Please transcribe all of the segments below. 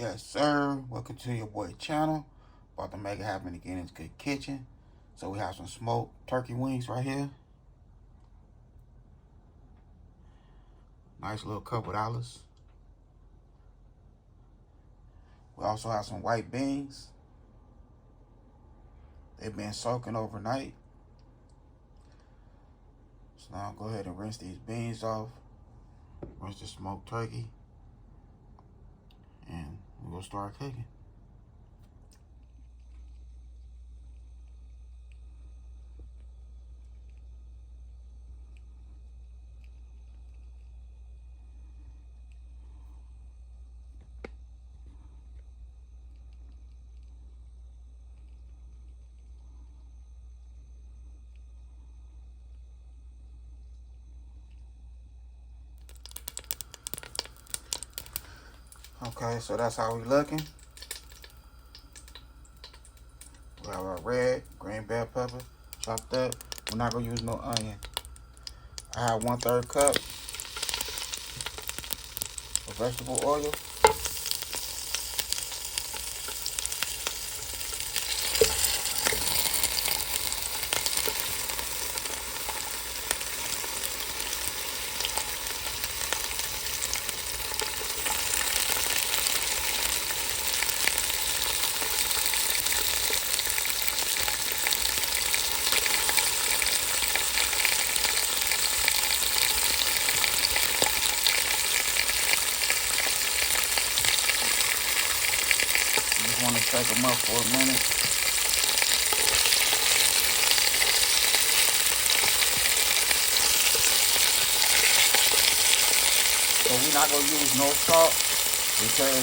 Yes, sir. Welcome to your boy channel. About to make it happen again in Good Kitchen. So we have some smoked turkey wings right here. Nice little couple dollars. We also have some white beans. They've been soaking overnight. So now I'll go ahead and rinse these beans off. Rinse the smoked turkey. And we'll start cooking. Okay, so that's how we looking. We have our red, green bell pepper, chopped up. We're not gonna use no onion. I have 1/3 cup of vegetable oil. Want to shake them up for a minute. So we're not going to use no salt because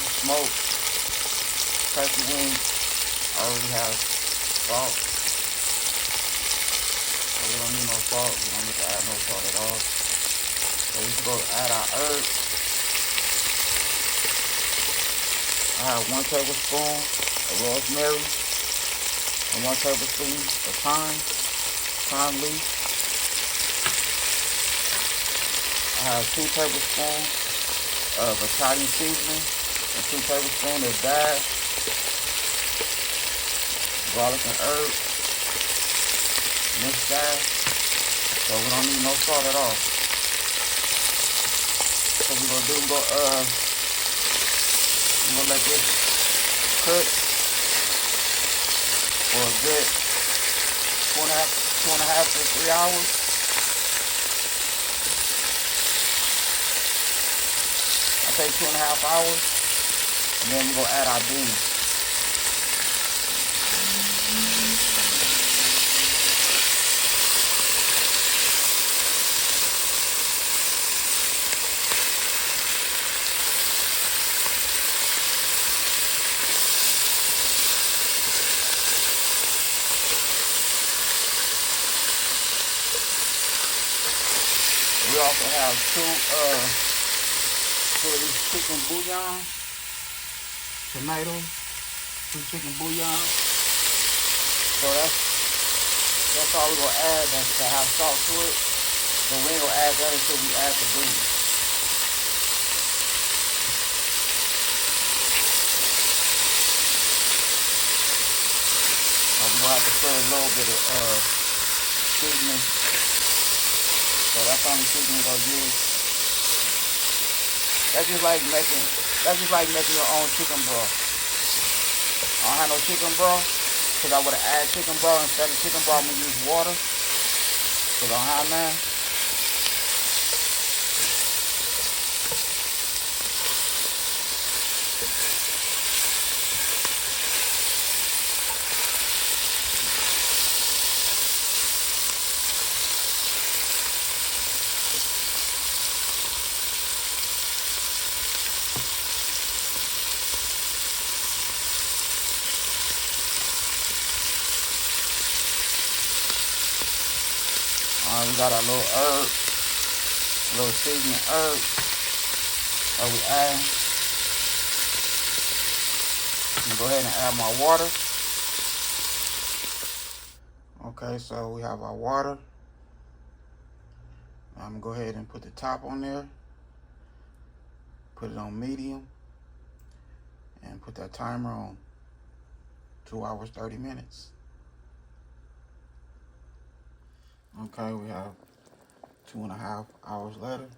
the smoked turkey wings already have salt. So we don't need no salt. We don't need to add no salt at all. So we can go add our herbs. I have 1 tablespoon of rosemary and 1 tablespoon of thyme leaf. I have 2 tablespoons of Italian seasoning and 2 tablespoons of dash, garlic and herbs, mixed that. So we don't need no salt at all. So we're gonna do, we're gonna let this cook for a good 2.5 to 3 hours. I take 2.5 hours, and then we're gonna add our beans. We also have two of these chicken bouillon tomatoes, 2 chicken bouillon. So that's all we're gonna add. That's to have salt to it. But we ain't gonna add that until we add the beans. We're gonna have to put a little bit of seasoning. So that's the only seasoning we're gonna use. That's just like making your own chicken broth. I don't have no chicken broth, because I would have added chicken broth. Instead of chicken broth, I'm gonna use water, because I don't have none. We got our little herb, little seasoning herb that we add. I'm gonna go ahead and add my water. Okay, so we have our water. I'm gonna go ahead and put the top on there. Put it on medium and put that timer on 2 hours, 30 minutes. Okay, we have 2.5 hours later.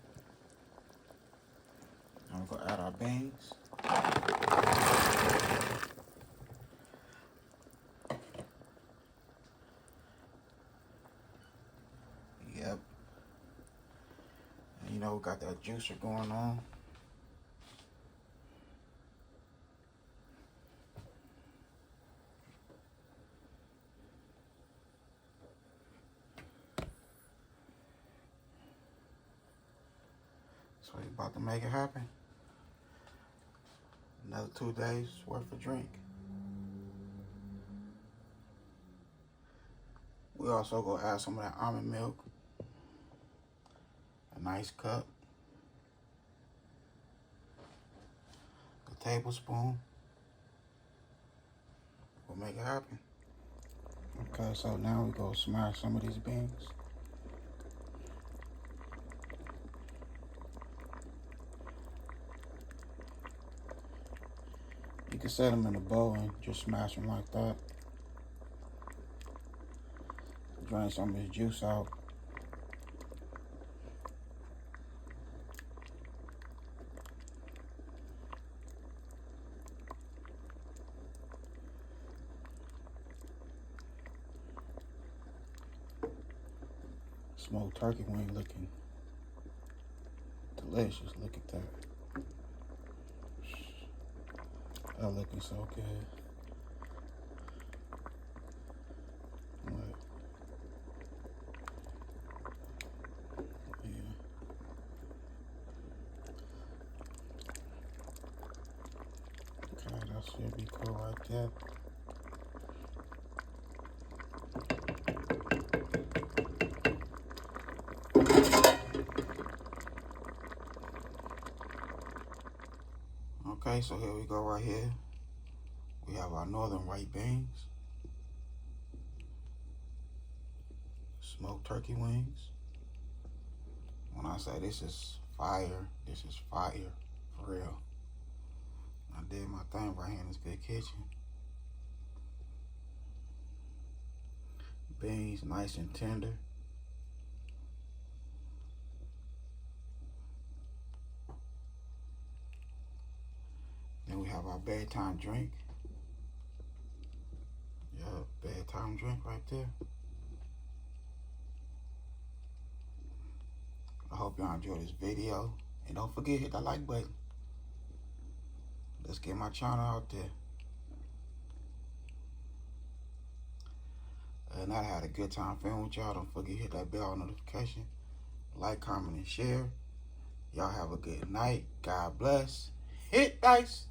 And we're gonna add our beans. Yep. And you know, we got that juicer going on. So we're about to make it happen. Another 2 days worth of drink. We also gonna add some of that almond milk. A nice cup. A tablespoon. We'll make it happen. Okay, so now we go smash some of these beans. You can set them in a bowl and just smash them like that. Drain some of this juice out. Smoked turkey wing looking delicious. Look at that. That looking so good. Yeah. Okay, that should be cool right there. Okay, so here we go right here. We have our northern white beans, smoked turkey wings. When I say this is fire for real. I did my thing right here in this good kitchen. Beans nice and tender. Then we have our bedtime drink. Yeah, bedtime drink right there. I hope y'all enjoyed this video. And don't forget, hit that like button. Let's get my channel out there. And I had a good time filming with y'all. Don't forget, hit that bell notification. Like, comment, and share. Y'all have a good night. God bless. Hit dice.